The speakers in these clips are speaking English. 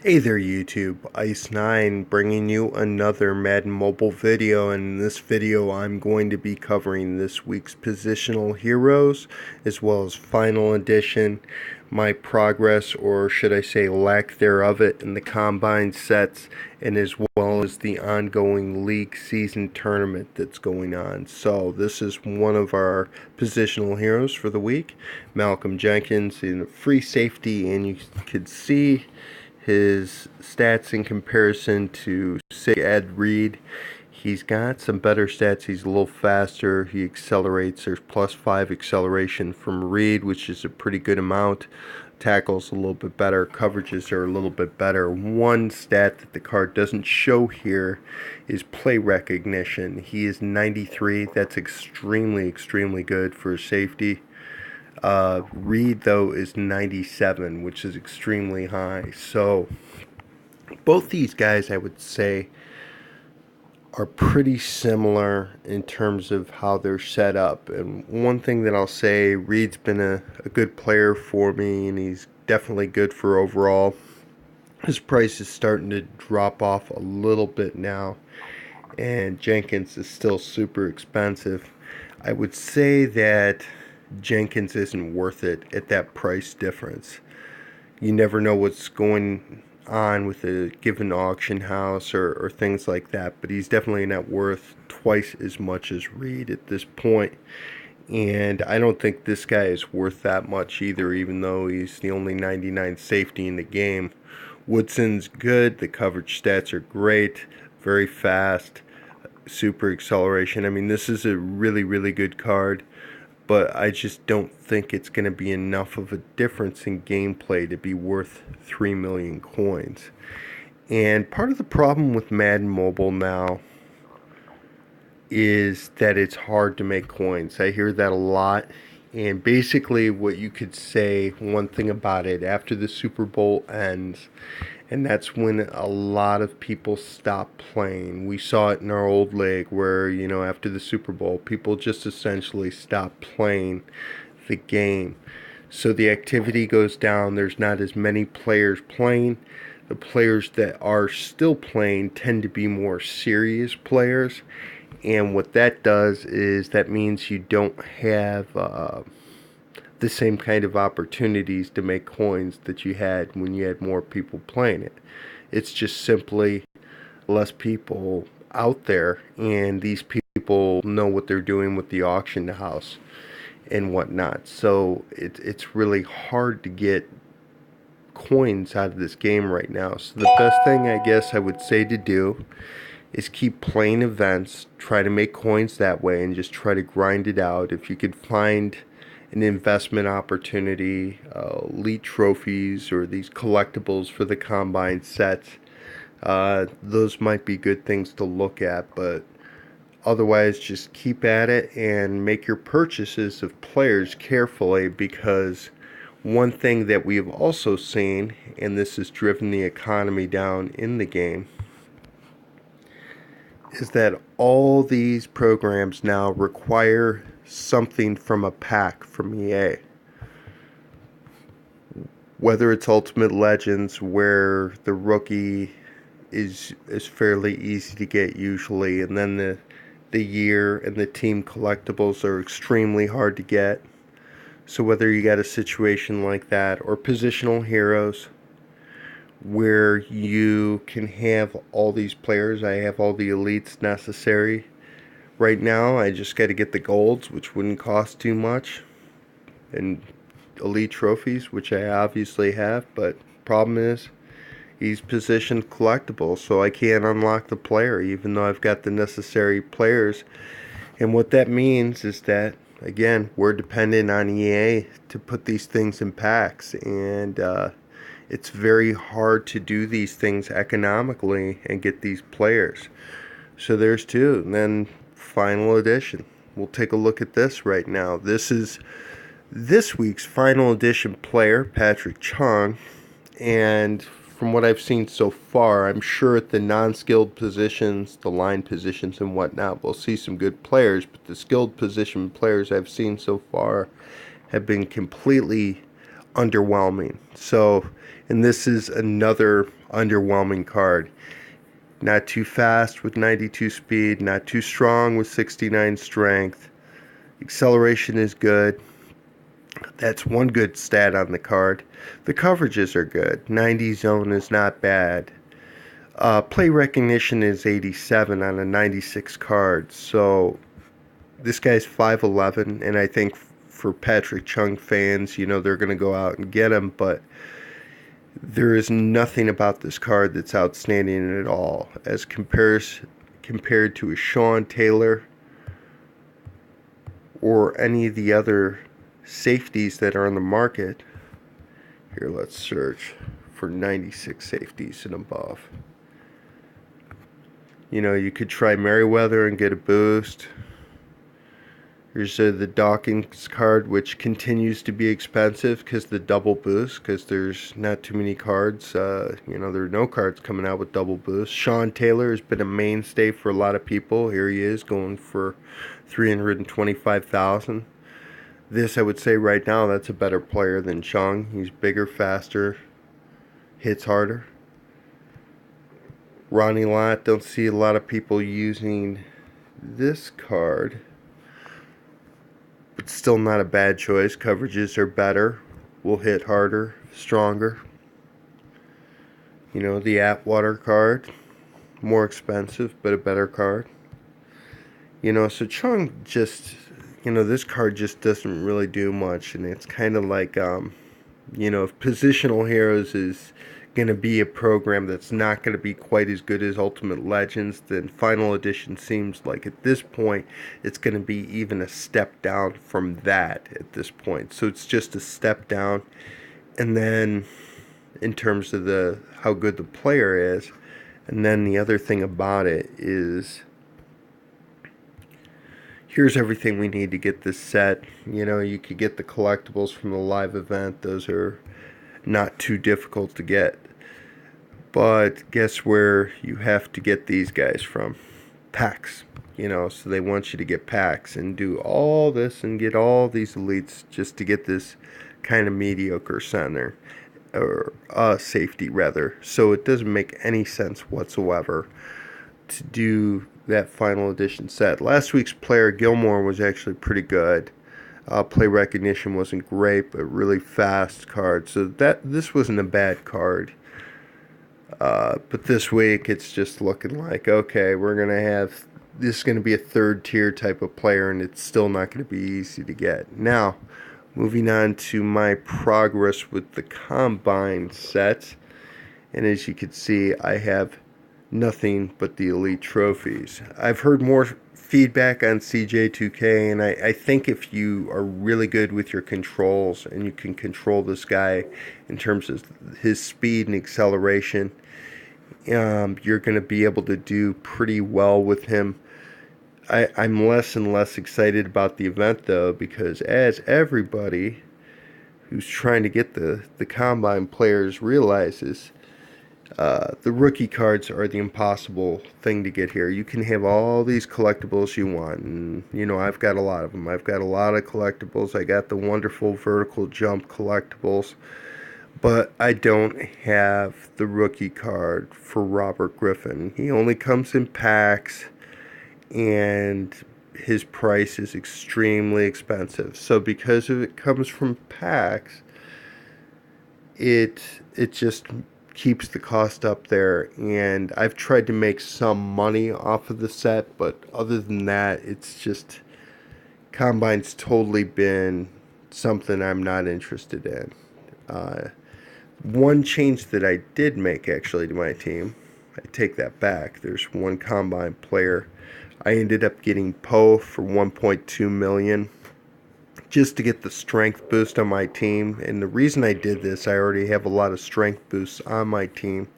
Hey there YouTube, Ice9 bringing you another Madden mobile video, and in this video I'm going to be covering this week's positional heroes as well as final edition, my progress, or should I say lack thereof it, in the combine sets, and as well as the ongoing league season tournament that's going on. So this is one of our positional heroes for the week, Malcolm Jenkins in free safety, and you could see his stats in comparison to, say, Ed Reed. He's got some better stats. He's a little faster. He accelerates. There's +5 acceleration from Reed, which is a pretty good amount. Tackles a little bit better. Coverages are a little bit better. One stat that the card doesn't show here is play recognition. He is 93. That's extremely, extremely good for safety. Reed, though, is 97, which is extremely high. So both these guys, I would say, are pretty similar in terms of how they're set up. And one thing that I'll say, Reed's been a good player for me, and he's definitely good for overall. His price is starting to drop off a little bit now, and Jenkins is still super expensive. I would say that Jenkins isn't worth it at that price difference. You never know what's going on with a given auction house or things like that, but he's definitely not worth twice as much as Reed at this point. And I don't think this guy is worth that much either, even though he's the only 99 safety in the game. Woodson's good, the coverage stats are great, very fast, super acceleration. I mean, this is a really, really good card, but I just don't think it's going to be enough of a difference in gameplay to be worth 3 million coins. And part of the problem with Madden Mobile now is that it's hard to make coins. I hear that a lot. And basically, what you could say, one thing about it, after the Super Bowl ends, and that's when a lot of people stop playing. We saw it in our old league where, after the Super Bowl, people just essentially stop playing the game. So the activity goes down. There's not as many players playing. The players that are still playing tend to be more serious players. And what that does is that means you don't have the same kind of opportunities to make coins that you had when you had more people playing it. It's just simply less people out there, and these people know what they're doing with the auction house and whatnot. So it's really hard to get coins out of this game right now. So the best thing I guess I would say to do is keep playing events, try to make coins that way, and just try to grind it out. If you could find an investment opportunity, elite trophies, or these collectibles for the combine sets, those might be good things to look at. But otherwise, just keep at it and make your purchases of players carefully, because one thing that we have also seen, and this has driven the economy down in the game, is that all these programs now require something from a pack from EA. Whether it's Ultimate Legends, where the rookie is fairly easy to get usually, and then the year and the team collectibles are extremely hard to get. So whether you got a situation like that, or positional heroes, where you can have all these players. I have all the elites necessary. Right now, I just got to get the golds, which wouldn't cost too much, and elite trophies, which I obviously have, but problem is, he's positioned collectible, so I can't unlock the player, even though I've got the necessary players. And what that means is that, again, we're dependent on EA to put these things in packs, and it's very hard to do these things economically and get these players. So there's two. And then final edition. We'll take a look at this right now. This is this week's final edition player, Patrick Chung. And from what I've seen so far, I'm sure at the non-skilled positions, the line positions and whatnot, we'll see some good players. But the skilled position players I've seen so far have been completely underwhelming. So, and this is another underwhelming card. Not too fast with 92 speed, not too strong with 69 strength. Acceleration is good. That's one good stat on the card. The coverages are good. 90 zone is not bad. Play recognition is 87 on a 96 card. So this guy's 5'11", and I think for Patrick Chung fans, they're going to go out and get him, but there is nothing about this card that's outstanding at all as compared to a Sean Taylor or any of the other safeties that are on the market. Here, let's search for 96 safeties and above. You could try Merriweather and get a boost. Here's the Dawkins card, which continues to be expensive because the double boost, because there's not too many cards. There are no cards coming out with double boost. Sean Taylor has been a mainstay for a lot of people. Here he is going for $325,000. This, I would say right now, that's a better player than Chung. He's bigger, faster, hits harder. Ronnie Lott, don't see a lot of people using this card. But still not a bad choice. Coverages are better. Will hit harder, stronger. The Atwater card. More expensive, but a better card. So Chung just, this card just doesn't really do much. And it's kind of like, if Positional Heroes is going to be a program that's not going to be quite as good as Ultimate Legends, then Final Edition seems like at this point it's going to be even a step down from that at this point. So it's just a step down. And then in terms of how good the player is, and then the other thing about it is here's everything we need to get this set. You could get the collectibles from the live event. Those are not too difficult to get. But guess where you have to get these guys from? Packs. So they want you to get packs and do all this and get all these elites just to get this kind of mediocre center. Or safety, rather. So it doesn't make any sense whatsoever to do that final edition set. Last week's player, Gilmore, was actually pretty good. Play recognition wasn't great, but really fast card. So this wasn't a bad card. But this week, it's just looking like, okay, this is going to be a third tier type of player, and it's still not going to be easy to get. Now, moving on to my progress with the Combine set. And as you can see, I have nothing but the Elite trophies. I've heard more feedback on CJ2K, and I think if you are really good with your controls and you can control this guy in terms of his speed and acceleration, you're going to be able to do pretty well with him. I'm less and less excited about the event, though, because as everybody who's trying to get the Combine players realizes, the rookie cards are the impossible thing to get here. You can have all these collectibles you want, and I've got a lot of them. I've got a lot of collectibles. I got the wonderful vertical jump collectibles, but I don't have the rookie card for Robert Griffin. He only comes in packs, and his price is extremely expensive. So because it comes from packs, it just keeps the cost up there, and I've tried to make some money off of the set, but other than that, it's just Combine's totally been something I'm not interested in. One change that I did make actually to my team, I take that back. There's one Combine player. I ended up getting Poe for $1.2 million just to get the strength boost on my team. And the reason I did this, I already have a lot of strength boosts on my team,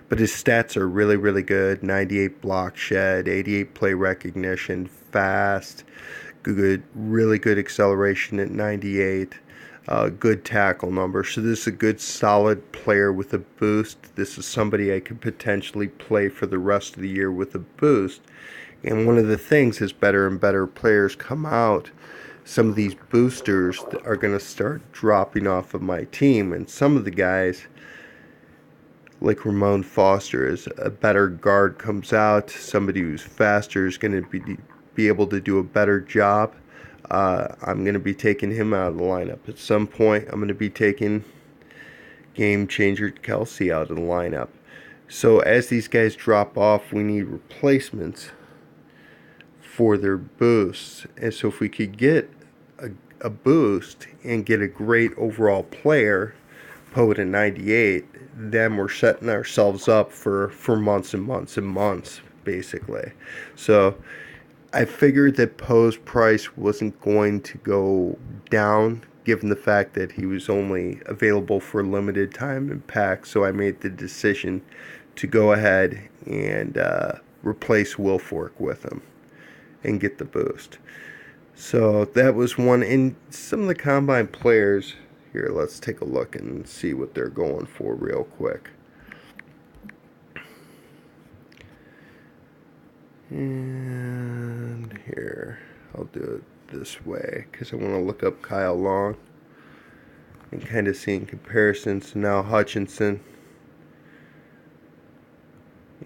but his stats are really, really good. 98 block shed, 88 play recognition, fast, good, really good acceleration at 98. Good tackle number. So this is a good solid player with a boost. This is somebody I could potentially play for the rest of the year with a boost. And one of the things as better and better players come out, some of these boosters are going to start dropping off of my team, and some of the guys like Ramon Foster, as a better guard comes out, somebody who's faster is going to be able to do a better job. I'm going to be taking him out of the lineup. At some point, I'm going to be taking game changer Kelsey out of the lineup. So as these guys drop off, we need replacements for their boosts. And so if we could get a boost and get a great overall player, Poet at 98, then we're setting ourselves up for months and months and months, basically. So I figured that Poe's price wasn't going to go down given the fact that he was only available for limited time in packs. So I made the decision to go ahead and replace Wilfork with him and get the boost. So that was one. And some of the combine players here, let's take a look and see what they're going for real quick. And here, I'll do it this way because I want to look up Kyle Long and kind of see in comparison to now Hutchinson.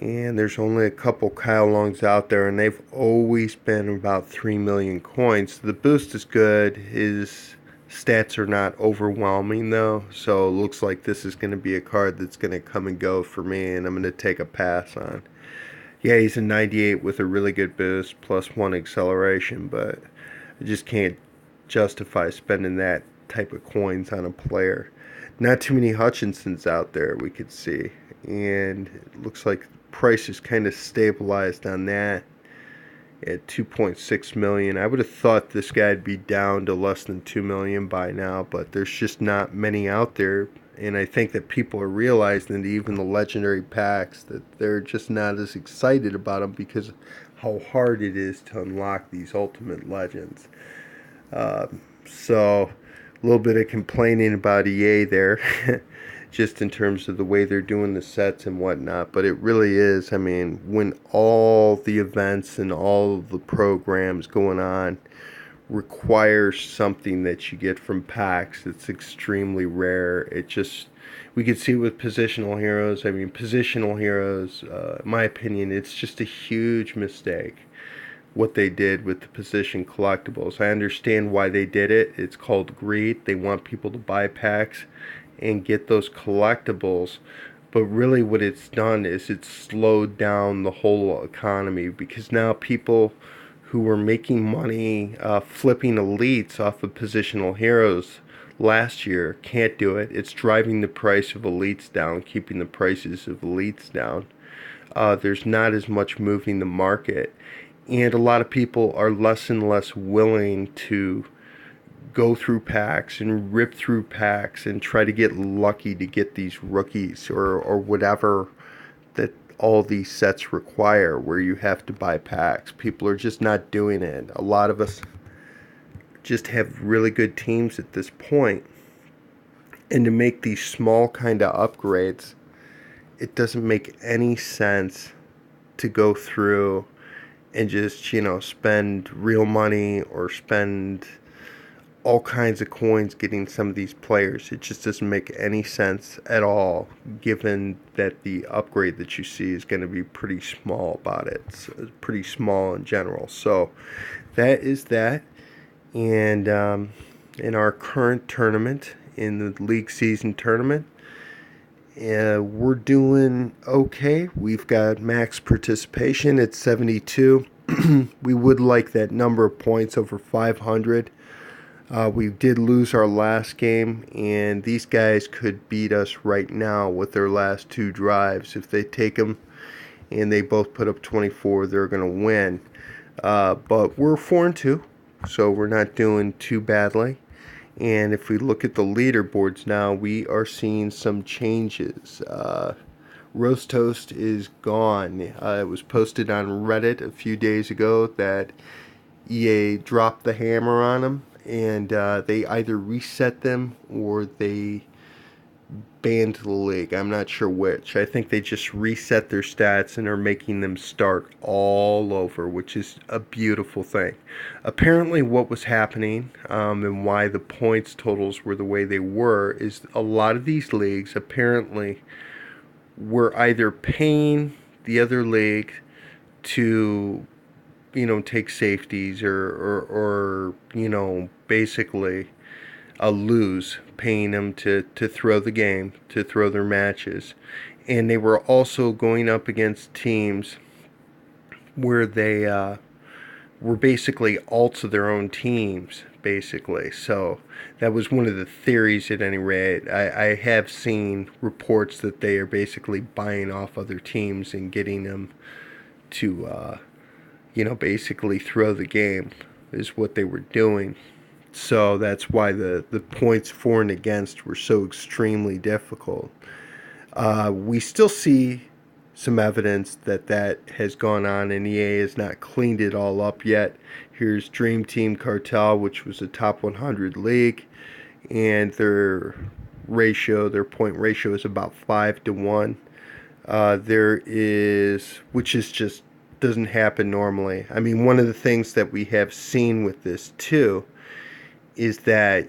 And there's only a couple Kyle Longs out there, and they've always been about 3 million coins. The boost is good. His stats are not overwhelming, though, so it looks like this is going to be a card that's going to come and go for me, and I'm going to take a pass on. Yeah, he's a 98 with a really good boost, plus 1 acceleration, but I just can't justify spending that type of coins on a player. Not too many Hutchinsons out there we could see, and it looks like price is kind of stabilized on that at 2.6 million. I would have thought this guy'd be down to less than 2 million by now, but there's just not many out there, and I think that people are realizing that even the legendary packs, that they're just not as excited about them because how hard it is to unlock these ultimate legends. So a little bit of complaining about EA there just in terms of the way they're doing the sets and whatnot, but it really is, I mean, when all the events and all of the programs going on require something that you get from packs, it's extremely rare. It just, we could see with positional heroes. I mean, positional heroes, in my opinion, it's just a huge mistake what they did with the position collectibles. I understand why they did it. It's called greed. They want people to buy packs and get those collectibles, but really what it's done is it's slowed down the whole economy, because now people who were making money flipping elites off of positional heroes last year can't do it. It's driving the price of elites down, keeping the prices of elites down. There's not as much moving the market, and a lot of people are less and less willing to go through packs and rip through packs and try to get lucky to get these rookies or whatever that all these sets require, where you have to buy packs. People are just not doing it. A lot of us just have really good teams at this point, and to make these small kind of upgrades, it doesn't make any sense to go through and just, you know, spend real money or spend all kinds of coins getting some of these players. It just doesn't make any sense at all, given that the upgrade that you see is going to be pretty small about it. It's pretty small in general. So that is that. And in our current tournament, in the league season tournament, we're doing okay. We've got max participation at 72. We would like that number of points over 500. We did lose our last game, and these guys could beat us right now with their last 2 drives. If they take them and they both put up 24, they're going to win. But we're 4-2, so we're not doing too badly. And if we look at the leaderboards now, we are seeing some changes. Roast Toast is gone. It was posted on Reddit a few days ago that EA dropped the hammer on him, and they either reset them or they banned the league. I'm not sure which. I think they just reset their stats and are making them start all over, which is a beautiful thing. Apparently, what was happening and why the points totals were the way they were is a lot of these leagues apparently were either paying the other league to, take safeties or basically lose, paying them to throw the game, to throw their matches. And they were also going up against teams where they were basically alts of their own teams, basically. So that was one of the theories at any rate. I have seen reports that they are basically buying off other teams and getting them to, basically throw the game, is what they were doing. So that's why the points for and against were so extremely difficult. We still see some evidence that has gone on, and EA has not cleaned it all up yet. Here's Dream Team Cartel, which was a top 100 league, and their point ratio is about 5-1. There is, which is just doesn't happen normally. I mean, one of the things that we have seen with this too is that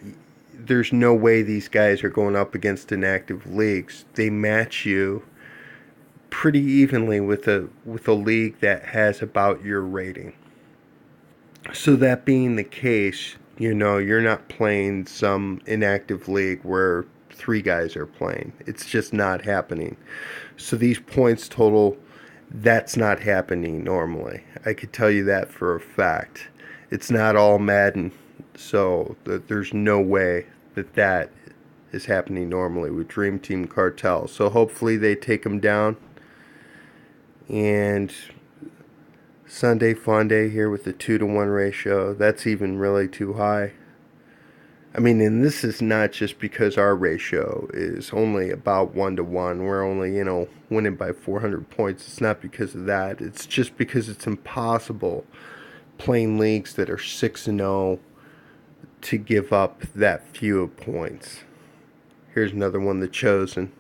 there's no way these guys are going up against inactive leagues. They match you pretty evenly with a league that has about your rating. So that being the case, you're not playing some inactive league where 3 guys are playing. It's just not happening. So these points total, that's not happening normally. I could tell you that for a fact. It's not all Madden. So there's no way that is happening normally with Dream Team Cartel. So hopefully they take them down. And Sunday Funday here with the 2-1 ratio. That's even really too high. I mean, and this is not just because our ratio is only about 1-1. We're only, winning by 400 points. It's not because of that. It's just because it's impossible playing leagues that are 6-0 to give up that few points. Here's another one, The Chosen.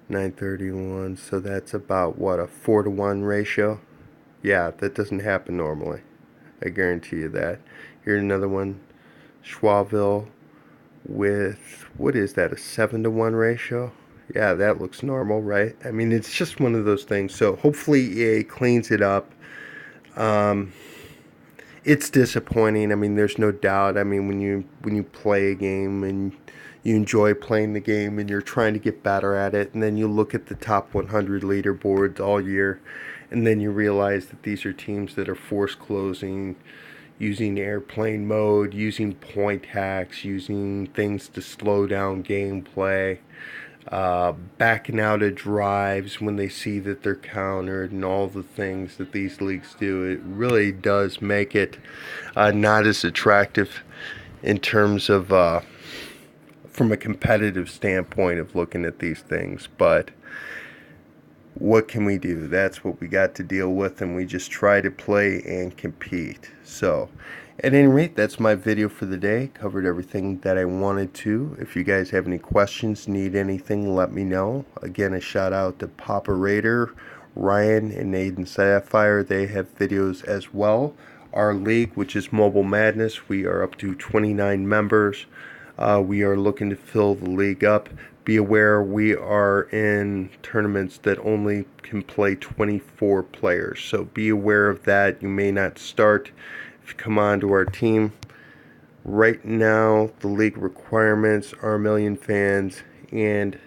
931, so that's about what, a 4-1 ratio? Yeah, that doesn't happen normally. I guarantee you that. Here's another one, Schwabville, with, what is that, a 7-1 ratio? Yeah, that looks normal, right? I mean, it's just one of those things. So hopefully EA cleans it up. It's disappointing. I mean, there's no doubt. I mean, when you play a game and you enjoy playing the game and you're trying to get better at it, and then you look at the top 100 leaderboards all year, and then you realize that these are teams that are force closing, using airplane mode, using point hacks, using things to slow down gameplay, backing out of drives when they see that they're countered, and all the things that these leagues do. It really does make it not as attractive in terms of from a competitive standpoint of looking at these things. But what can we do? That's what we got to deal with, and we just try to play and compete. So at any rate, that's my video for the day. Covered everything that I wanted to. If you guys have any questions, need anything, let me know. Again, a shout out to Papa Raider, Ryan, and Aiden Sapphire. They have videos as well. Our league, which is Mobile Madness, we are up to 29 members. We are looking to fill the league up. Be aware we are in tournaments that only can play 24 players. So be aware of that. You may not start if you come on to our team. Right now, the league requirements are 1 million fans and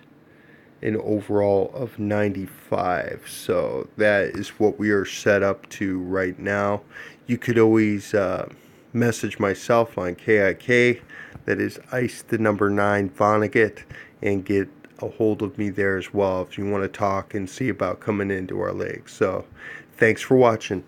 an overall of 95. So that is what we are set up to right now. You could always message myself on KIK. That is Ice the number 9 Vonnegut, and get a hold of me there as well if you want to talk and see about coming into our league. So thanks for watching.